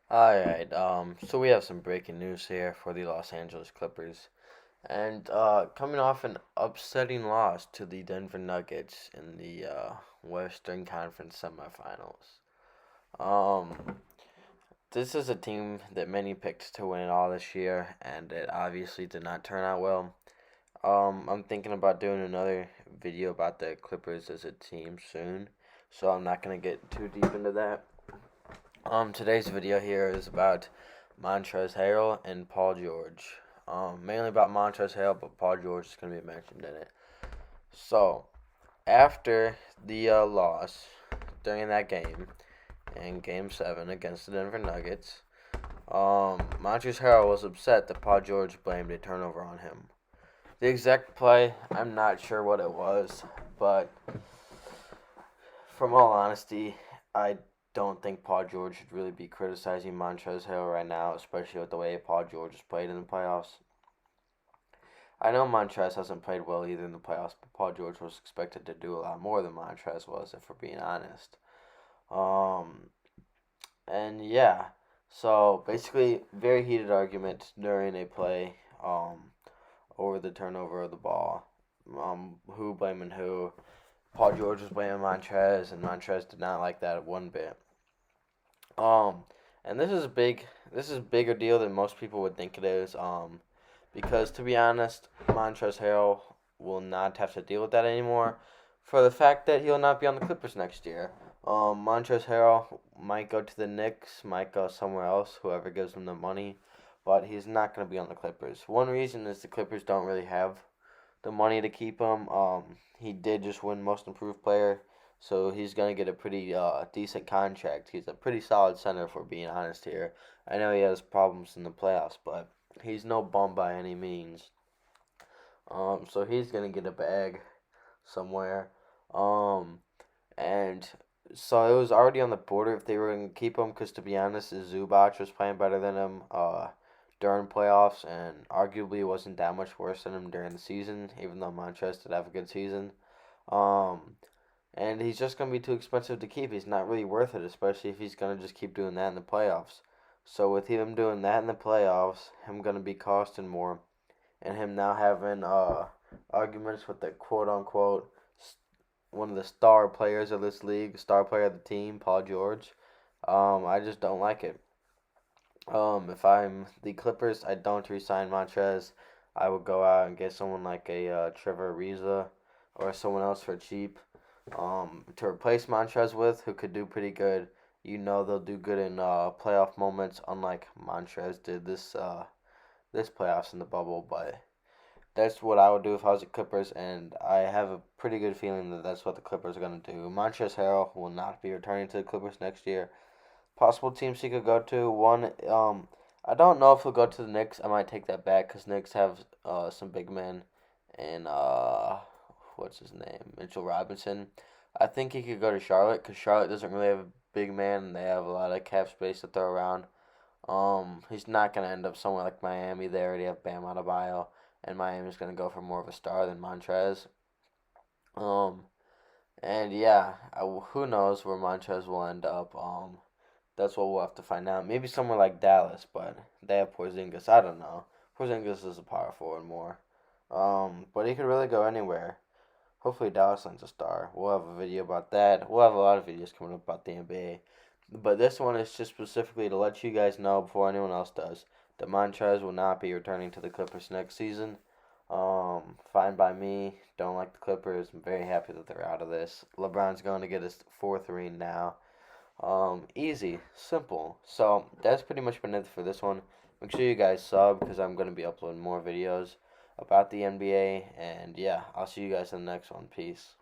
Alright, so we have some breaking news here for the Los Angeles Clippers. And coming off an upsetting loss to the Denver Nuggets in the Western Conference semifinals. Um, this is a team that many picked to win it all this year, and it obviously did not turn out well. I'm thinking about doing another video about the Clippers as a team soon, so I'm not going to get too deep into that. Today's video here is about Montrez Harrell and Paul George. Mainly about Montrez Harrell, but Paul George is going to be mentioned in it. So, after the loss during that game, in Game 7 against the Denver Nuggets, Montrez Harrell was upset that Paul George blamed a turnover on him. The exact play, I'm not sure what it was, but from all honesty, I don't think Paul George should really be criticizing Montrezl Harrell right now, especially with the way Paul George has played in the playoffs. I know Montrez hasn't played well either in the playoffs, but Paul George was expected to do a lot more than Montrez was, if we're being honest. Um, and yeah, so basically, very heated argument during a play over the turnover of the ball. Who blaming who? Paul George was blaming Montrez, and Montrez did not like that one bit. Um, and this is a big, this is a bigger deal than most people would think it is. Because to be honest, Montrezl Harrell will not have to deal with that anymore, for the fact that he'll not be on the Clippers next year. Montrezl Harrell might go to the Knicks, might go somewhere else, whoever gives him the money, but he's not going to be on the Clippers. One reason is the Clippers don't really have the money to keep him. He did just win Most Improved Player, so he's gonna get a pretty decent contract. He's a pretty solid center, if we're being honest here. I know he has problems in the playoffs, but he's no bum by any means. So he's gonna get a bag somewhere. Um, and so it was already on the border if they were gonna keep him, because to be honest, Zubac was playing better than him. During playoffs, and arguably wasn't that much worse than him during the season, even though Montrez did have a good season. Um, and he's just going to be too expensive to keep. He's not really worth it, especially if he's going to just keep doing that in the playoffs. So with him doing that in the playoffs, him going to be costing more, and him now having arguments with the quote unquote one of the star players of this league, star player of the team, Paul George. I just don't like it. If I'm the Clippers, I don't resign Montrez. I would go out and get someone like a Trevor Ariza or someone else for cheap to replace Montrez with, who could do pretty good. You know they'll do good in playoff moments, unlike Montrez did this playoffs in the bubble. But that's what I would do if I was the Clippers, and I have a pretty good feeling that that's what the Clippers are gonna do. Montrezl Harrell will not be returning to the Clippers next year. Possible teams he could go to. One, I don't know if he'll go to the Knicks. I might take that back because Knicks have some big men, and what's his name, Mitchell Robinson. I think he could go to Charlotte because Charlotte doesn't really have a big man, and they have a lot of cap space to throw around. He's not gonna end up somewhere like Miami. They already have Bam Adebayo, and Miami's gonna go for more of a star than Montrez. Um, and yeah, who knows where Montrez will end up. That's what we'll have to find out. Maybe somewhere like Dallas, but they have Porzingis. I don't know. Porzingis is a power forward more. But he could really go anywhere. Hopefully Dallas lands a star. We'll have a video about that. We'll have a lot of videos coming up about the NBA. But this one is just specifically to let you guys know before anyone else does that Montrez will not be returning to the Clippers next season. Fine by me. Don't like the Clippers. I'm very happy that they're out of this. LeBron's going to get his fourth ring now. Easy, simple. So that's pretty much been it for this one. Make sure you guys sub because I'm going to be uploading more videos about the NBA. And yeah, I'll see you guys in the next one. Peace.